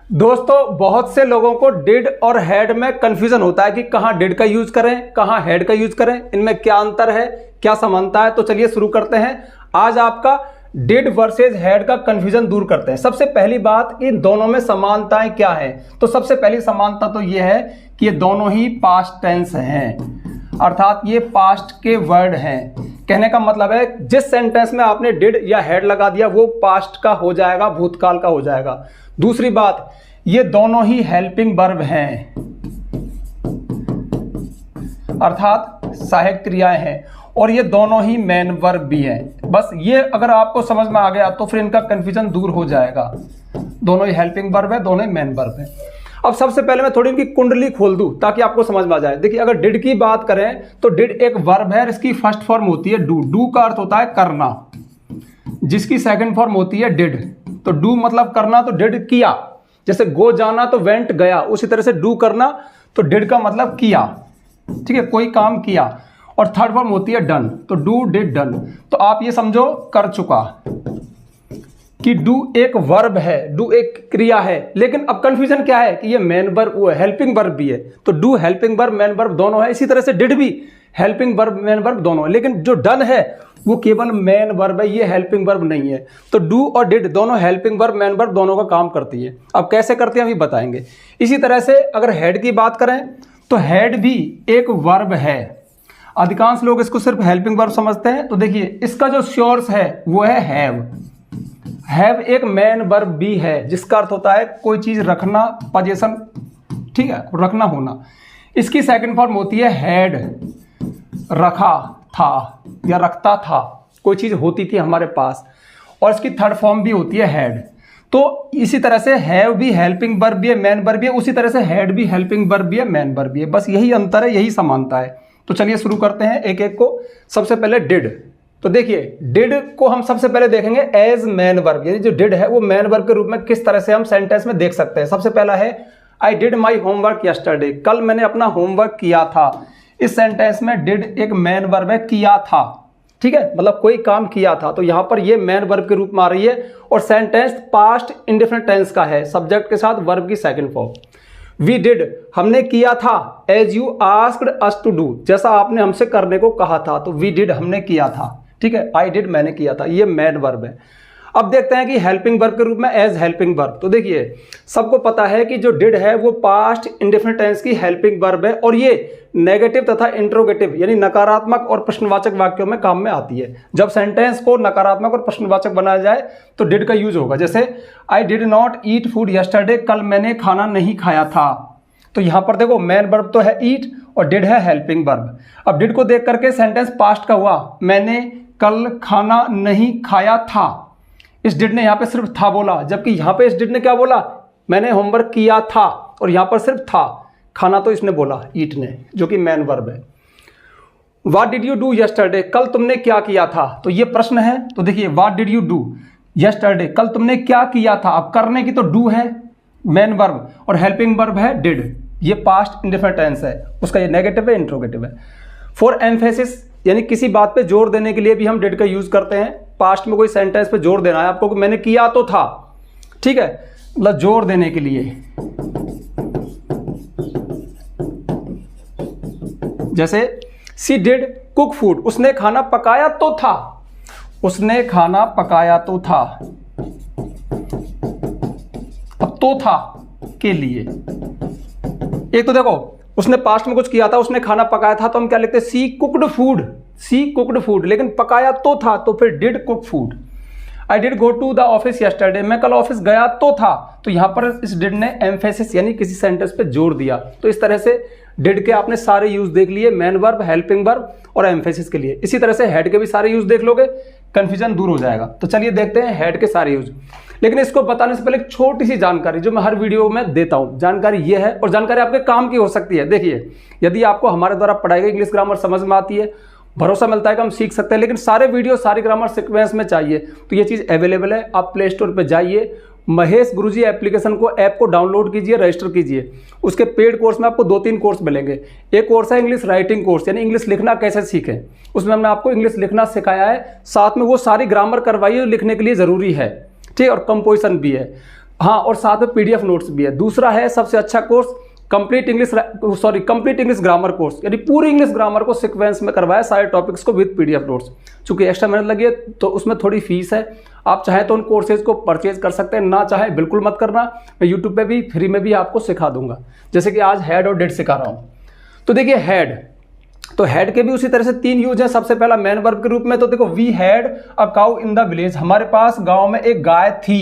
दोस्तों बहुत से लोगों को डिड और हैड में कंफ्यूजन होता है कि कहाँ डिड का यूज करें, कहाँ हैड का यूज करें, इनमें क्या अंतर है, क्या समानता है। तो चलिए शुरू करते हैं। आज आपका डिड वर्सेस हैड का कंफ्यूजन दूर करते हैं। सबसे पहली बात, इन दोनों में समानताएं क्या है। तो सबसे पहली समानता तो यह है कि ये दोनों ही पास्ट टेंस हैं, अर्थात ये पास्ट के वर्ड हैं। कहने का मतलब है जिस सेंटेंस में आपने डिड या हैड लगा दिया वो पास्ट का हो जाएगा, भूतकाल का हो जाएगा। दूसरी बात, ये दोनों ही हेल्पिंग वर्ब हैं, अर्थात सहायक क्रियाएं हैं, और ये दोनों ही मेन वर्ब भी हैं। बस ये अगर आपको समझ में आ गया तो फिर इनका कंफ्यूजन दूर हो जाएगा। दोनों ही हेल्पिंग वर्ब है, दोनों ही मेन वर्ब है। अब सबसे पहले मैं थोड़ी इनकी कुंडली खोल दूं ताकि आपको समझ में आ जाए। देखिए, अगर डिड की बात करें तो डिड एक वर्ब है, इसकी फर्स्ट फॉर्म होती है डू। डू का अर्थ होता है करना, जिसकी सेकंड फॉर्म होती है डिड। तो डू मतलब करना, तो डिड किया। जैसे गो जाना तो वेंट गया, उसी तरह से डू करना तो डिड का मतलब किया, ठीक है, कोई काम किया। और थर्ड फॉर्म होती है डन, तो डू डिड डन। तो आप ये समझो कर चुका कि डू एक वर्ब है, डू एक क्रिया है। लेकिन अब कंफ्यूजन क्या है कि ये मेन वर्ब, वो हेल्पिंग वर्ब भी है। तो do helping verb, main verb दोनों है। इसी तरह से डिड भी हेल्पिंग वर्ब, मेन वर्ब दोनों है। लेकिन जो डन है वो केवल मेन वर्ब है, ये हेल्पिंग वर्ब नहीं है। तो डू और डिड दोनों हेल्पिंग वर्ब, मेन वर्ब दोनों का काम करती है। अब कैसे करती है अभी बताएंगे। इसी तरह से अगर हेड की बात करें तो हेड भी एक वर्ब है। अधिकांश लोग इसको सिर्फ हेल्पिंग वर्ब समझते हैं। तो देखिए, इसका जो सोर्स है वो है हैव। हैव एक मेन वर्ब भी है, जिसका अर्थ होता है कोई चीज रखना, पोजीशन, ठीक है, रखना होना। इसकी सेकंड फॉर्म होती है हैड, रखा था या रखता था, कोई चीज होती थी हमारे पास। और इसकी थर्ड फॉर्म भी होती है हैड। तो इसी तरह से हैव भी हेल्पिंग वर्ब भी है, मेन वर्ब भी है। उसी तरह से हैड भी हेल्पिंग वर्ब भी है, मेन वर्ब भी है। बस यही अंतर है, यही समानता है। तो चलिए शुरू करते हैं एक एक को। सबसे पहले डिड। तो देखिए, डिड को हम सबसे पहले देखेंगे एज मेन वर्ब, यानी जो डिड है वो मेन वर्ब के रूप में किस तरह से हम सेंटेंस में देख सकते हैं। सबसे पहला है I did my homework yesterday, कल मैंने अपना होमवर्क किया था। इस सेंटेंस में डिड एक मेन वर्ब है, किया था, ठीक है, मतलब कोई काम किया था। तो यहां पर ये मेन वर्ब के रूप में आ रही है। और सेंटेंस पास्ट इंडेफिनिट टेंस का है, सब्जेक्ट के साथ वर्ब की सेकंड फॉर्म। वी डिड, हमने किया था, as you asked us to do, जैसा आपने हमसे करने को कहा था। तो वी डिड, हमने किया था, ठीक है। आई डिड, मैंने किया था, ये मेन वर्ब है। अब देखते हैं कि हेल्पिंग वर्ब के रूप में एज हेल्पिंग वर्ब। तो देखिए, सबको पता है कि जो डिड है वो पास्ट इंडेफिनिट टेंस की हेल्पिंग वर्ब है, और ये नेगेटिव तथा इंट्रोगेटिव यानी नकारात्मक और प्रश्नवाचक वाक्यों में काम में आती है। जब सेंटेंस को नकारात्मक और प्रश्नवाचक बनाया जाए तो डिड का यूज होगा। जैसे I did not eat food yesterday, कल मैंने खाना नहीं खाया था। तो यहां पर देखो, मेन वर्ब तो है ईट और डिड है हेल्पिंग वर्ब। अब डिड को देख करके सेंटेंस पास्ट का हुआ, मैंने कल खाना नहीं खाया था। इस डिड ने यहां पे सिर्फ था बोला, जबकि यहां पे इस डिड ने क्या बोला, मैंने होमवर्क किया था, और यहां पर सिर्फ था। खाना तो इसने बोला, ईट ने, जो कि मेन वर्ब है। What did you do yesterday, कल तुमने क्या किया था। तो ये प्रश्न है। तो देखिए, what did you do yesterday, कल तुमने क्या किया था। अब करने की तो डू है मेन वर्ब, और हेल्पिंग वर्ब है डिड। ये पास्ट इंडेफिनिट टेंस है, उसका ये नेगेटिव है, इंट्रोगेटिव है। फॉर एम्फेसिस, यानी किसी बात पे जोर देने के लिए भी हम डिड का यूज करते हैं। पास्ट में कोई सेंटेंस पे जोर देना है आपको कि मैंने किया तो था, ठीक है, मतलब जोर देने के लिए। जैसे सी डिड कुक फूड, उसने खाना पकाया तो था, उसने खाना पकाया तो था। अब तो था के लिए, एक तो देखो उसने पास्ट में कुछ किया था, उसने खाना पकाया था, तो हम क्या लिखते हैं, she cooked food, she cooked food. लेकिन पकाया तो था, तो फिर did cook food. I did go to the office yesterday, मैं कल ऑफिस गया तो था। तो यहां पर इस डिड ने एम्फेसिस यानी किसी सेंटेंस पे जोर दिया। तो इस तरह से डिड के आपने सारे यूज देख लिए, मेन वर्ब, हेल्पिंग वर्ब और एम्फेसिस के लिए। इसी तरह से हेड के भी सारे यूज देख लोगे, कंफ्यूजन दूर हो जाएगा। तो चलिए देखते हैं हेड के सारे यूज। लेकिन इसको बताने से पहले एक छोटी सी जानकारी जो मैं हर वीडियो में देता हूं। जानकारी ये है, और जानकारी आपके काम की हो सकती है। देखिए, यदि आपको हमारे द्वारा पढ़ाई गई इंग्लिश ग्रामर समझ में आती है, भरोसा मिलता है कि हम सीख सकते हैं। लेकिन सारे वीडियो सारी ग्रामर सीक्वेंस में चाहिए, तो ये चीज़ अवेलेबल है। आप प्ले स्टोर पर जाइए, महेश गुरुजी एप्लीकेशन को, ऐप को डाउनलोड कीजिए, रजिस्टर कीजिए। उसके पेड कोर्स में आपको 2-3 कोर्स मिलेंगे। एक कोर्स है इंग्लिश राइटिंग कोर्स, यानी इंग्लिश लिखना कैसे सीखें। उसमें हमने आपको इंग्लिश लिखना सिखाया है, साथ में वो सारी ग्रामर करवाई है जो लिखने के लिए ज़रूरी है, ठीक है, और कंपोजिशन भी है। हाँ, और साथ में पीडीएफ नोट्स भी है। दूसरा है सबसे अच्छा course complete English grammar course, यानी पूरी इंग्लिश ग्रामर को सीक्वेंस में करवाया, सारे टॉपिक्स को विद पीडीएफ नोट्स। चूंकि एक्स्ट्रा मेहनत लगी है तो उसमें थोड़ी फीस है, आप चाहें तो उन कोर्सेज को परचेज कर सकते हैं, ना चाहे बिल्कुल मत करना। मैं यूट्यूब पे भी फ्री में भी आपको सिखा दूंगा, जैसे कि आज हेड और डेड सिखा रहा हूँ। तो देखिए हेड, तो हेड के भी उसी तरह से 3 यूज है। सबसे पहला मैन वर्ब के रूप में, तो देखो we had a cow in the village, हमारे पास गांव में एक गाय थी।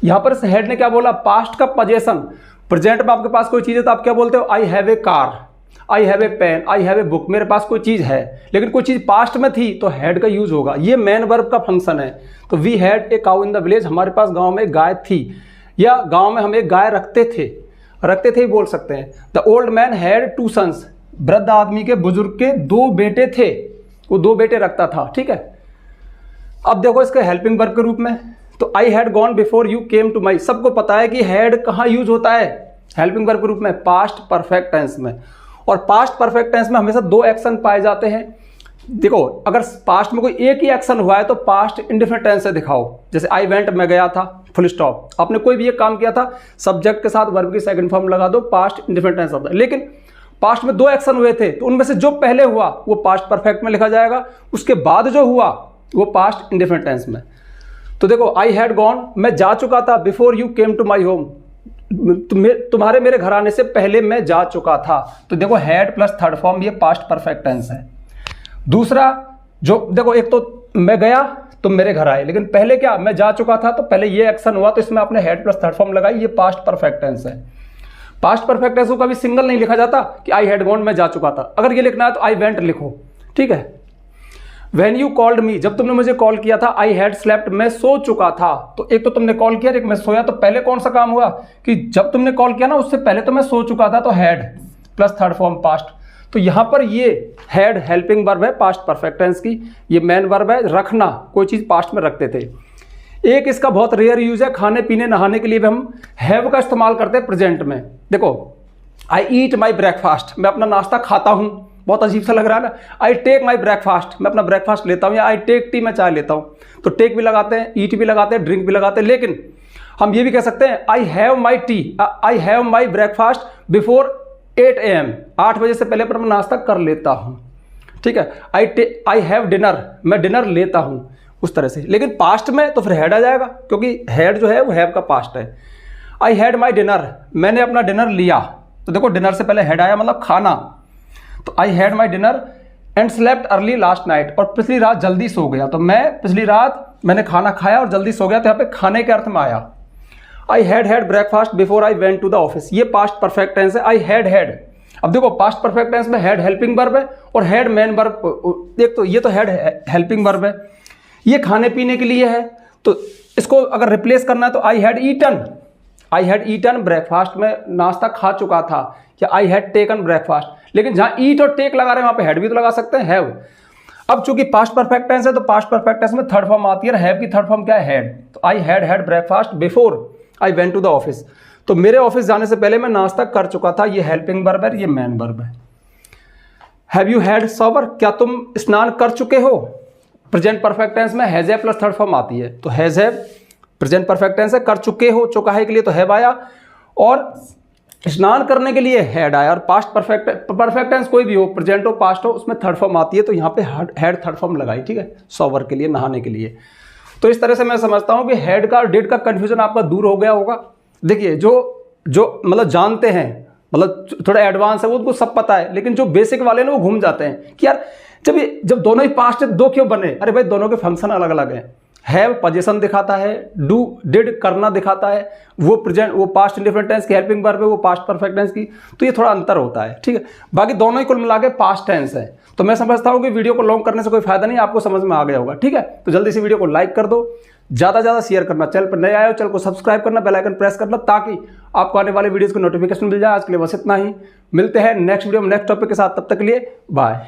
यहां पर हेड ने क्या बोला, पास्ट का पोजेशन। प्रेजेंट में आपके पास कोई चीज है तो आप क्या बोलते हो, I have a car, I have a pen, I have a book, मेरे पास कोई चीज है। लेकिन कोई चीज पास्ट में थी तो हेड का यूज होगा, ये मैन वर्ब का फंक्शन है। तो we had a cow in the village, हमारे पास गांव में एक गाय थी, या गांव में हम एक गाय रखते थे ही बोल सकते हैं। The old man had 2 sons, वृद्ध आदमी के, बुजुर्ग के 2 बेटे थे, वो 2 बेटे रखता था। ठीक है, अब देखो इसके हेल्पिंग वर्ब के रूप में, तो I had gone before you came to my. सबको पता है कि हैड कहाँ यूज होता है हेल्पिंग वर्ब के रूप में, पास्ट परफेक्ट टेंस में। और पास्ट परफेक्ट टेंस में हमेशा 2 एक्शन पाए जाते हैं। देखो अगर पास्ट में कोई एक ही एक्शन हुआ है तो पास्ट इंडिफिनिट टेंस से दिखाओ, जैसे आई वेंट, मैं गया था, फुल स्टॉप। आपने कोई भी एक काम किया था, सब्जेक्ट के साथ वर्ब की सेकंड फॉर्म लगा दो, पास्ट इंडिफिनिट टेंस होता है। लेकिन पास्ट में 2 एक्शन हुए थे तो उनमें से जो पहले हुआ वो पास्ट परफेक्ट में लिखा जाएगा, उसके बाद जो हुआ वो पास्ट इंडिफिनिट टेंस में। तो देखो आई हैड गॉन, मैं जा चुका था, before you came to my home, तुम्हारे मेरे घर आने से पहले मैं जा चुका था। तो देखो हैड प्लस थर्ड फॉर्म, ये पास्ट परफेक्ट टेंस है। दूसरा जो देखो, एक तो मैं गया तुम मेरे घर आए, लेकिन पहले क्या, मैं जा चुका था, तो पहले ये एक्शन हुआ तो इसमें आपने हैड प्लस थर्ड फॉर्म लगाई, ये पास्ट परफेक्ट टेंस है। पास्ट परफेक्ट टेंस को कभी सिंगल नहीं लिखा जाता कि आई हैड गॉन, मैं जा चुका था। अगर ये लिखना है तो आई वेंट लिखो। ठीक है, When you called me, जब तुमने मुझे कॉल किया था, I had slept, मैं सो चुका था। तो एक तो तुमने कॉल किया, एक मैं सोया, तो पहले कौन सा काम हुआ कि जब तुमने कॉल किया ना उससे पहले तो मैं सो चुका था, तो had plus third form past. तो यहां पर ये हैड हेल्पिंग वर्ब है पास्ट परफेक्ट टेंस की, ये मैन वर्ब है रखना, कोई चीज पास्ट में रखते थे। एक इसका बहुत रेयर यूज है, खाने पीने नहाने के लिए भी हम हैव का इस्तेमाल करते हैं प्रेजेंट में। देखो आई ईट माई ब्रेकफास्ट, मैं अपना नाश्ता खाता हूं, बहुत अजीब सा लग रहा है ना। आई टेक माई ब्रेकफास्ट, मैं अपना ब्रेकफास्ट लेता हूँ, या आई टेक टी, मैं चाय लेता हूँ। तो टेक भी लगाते हैं, ईट भी लगाते हैं, ड्रिंक भी लगाते हैं। लेकिन हम ये भी कह सकते हैं I have my T, I have my breakfast before 8 AM, 8 बजे से पहले पर मैं नाश्ता कर लेता हूँ। ठीक है, आई हैव डिनर, मैं डिनर लेता हूँ, उस तरह से। लेकिन पास्ट में तो फिर हैड आ जाएगा, क्योंकि हैड जो है वो हैव का पास्ट है। आई हैड माई डिनर, मैंने अपना डिनर लिया, तो देखो डिनर से पहले हैड आया, मतलब खाना। तो I had my dinner and slept early last night, और पिछली रात जल्दी सो गया, तो मैं पिछली रात मैंने खाना खाया और जल्दी सो गया, तो यहाँ पे खाने के अर्थ में आया। I had breakfast before I went to the office, ये पास्ट परफेक्ट टेंस है। I had. अब देखो पास्ट परफेक्ट टेंस में हैड हेल्पिंग वर्ब है और हैड मैन वर्ब। देख तो ये तो हैड हेल्पिंग वर्ब है, ये खाने पीने के लिए है। तो इसको अगर रिप्लेस करना है तो आई हैड ईटन ब्रेकफास्ट में नाश्ता खा चुका था, या आई हैड टेकन ब्रेकफास्ट। लेकिन जहां ईट और टेक लगा रहे हैं वहां पे हैड भी तो लगा सकते हैं, हैव। अब चूंकि पास्ट परफेक्ट टेंस है तो पास्ट परफेक्ट टेंस में थर्ड फॉर्म आती है, हैव की थर्ड फॉर्म क्या है, हैड। तो I had breakfast before I went to the office, तो मेरे ऑफिस जाने से पहले मैं नाश्ता कर चुका था, ये हेल्पिंग वर्ब है, ये मैन वर्ब है। हैव यू हैड शॉवर, क्या तुम स्नान कर चुके हो, प्रेजेंट परफेक्ट टेंस में has have plus third form आती है। तो has have present perfect tense है, कर चुके हो, चुका है के लिए तो हैव आया, और स्नान करने के लिए हैड आया। और पास्ट परफेक्ट टेंस कोई भी हो, प्रेजेंट हो पास्ट हो, उसमें थर्ड फॉर्म आती है, तो यहाँ पे हैड थर्ड फॉर्म लगाई। ठीक है, शॉवर के लिए, नहाने के लिए। तो इस तरह से मैं समझता हूँ कि हैड का और डिड का कंफ्यूजन आपका दूर हो गया होगा। देखिए जो मतलब जानते हैं, मतलब थोड़ा एडवांस है, वो उनको सब पता है, लेकिन जो बेसिक वाले ना वो घूम जाते हैं कि यार जब दोनों ही पास्ट है, 2 क्यों बने। अरे भाई दोनों के फंक्शन अलग अलग हैं। हैव पोजीशन दिखाता है, डू डिड करना दिखाता है, वो प्रेजेंट वो पास्ट इंडिफिनिट टेंस की हेल्पिंग वर्ब है, वो पास्ट परफेक्ट टेंस की। तो ये थोड़ा अंतर होता है। ठीक है, बाकी दोनों ही कुल मिला के पास्ट टेंस है। तो मैं समझता हूँ कि वीडियो को लॉन्ग करने से कोई फायदा नहीं, आपको समझ में आ गया होगा। ठीक है, तो जल्दी से वीडियो को लाइक कर दो, ज़्यादा से ज़्यादा शेयर करना, चैनल पर नए आए हो चैनल को सब्सक्राइब करना, बेल आइकन प्रेस करना, ताकि आपको आने वाले वीडियोज़ को नोटिफिकेशन मिल जाए। आज के लिए बस इतना ही, मिलते हैं नेक्स्ट वीडियो में नेक्स्ट टॉपिक के साथ, तब तक के लिए बाय।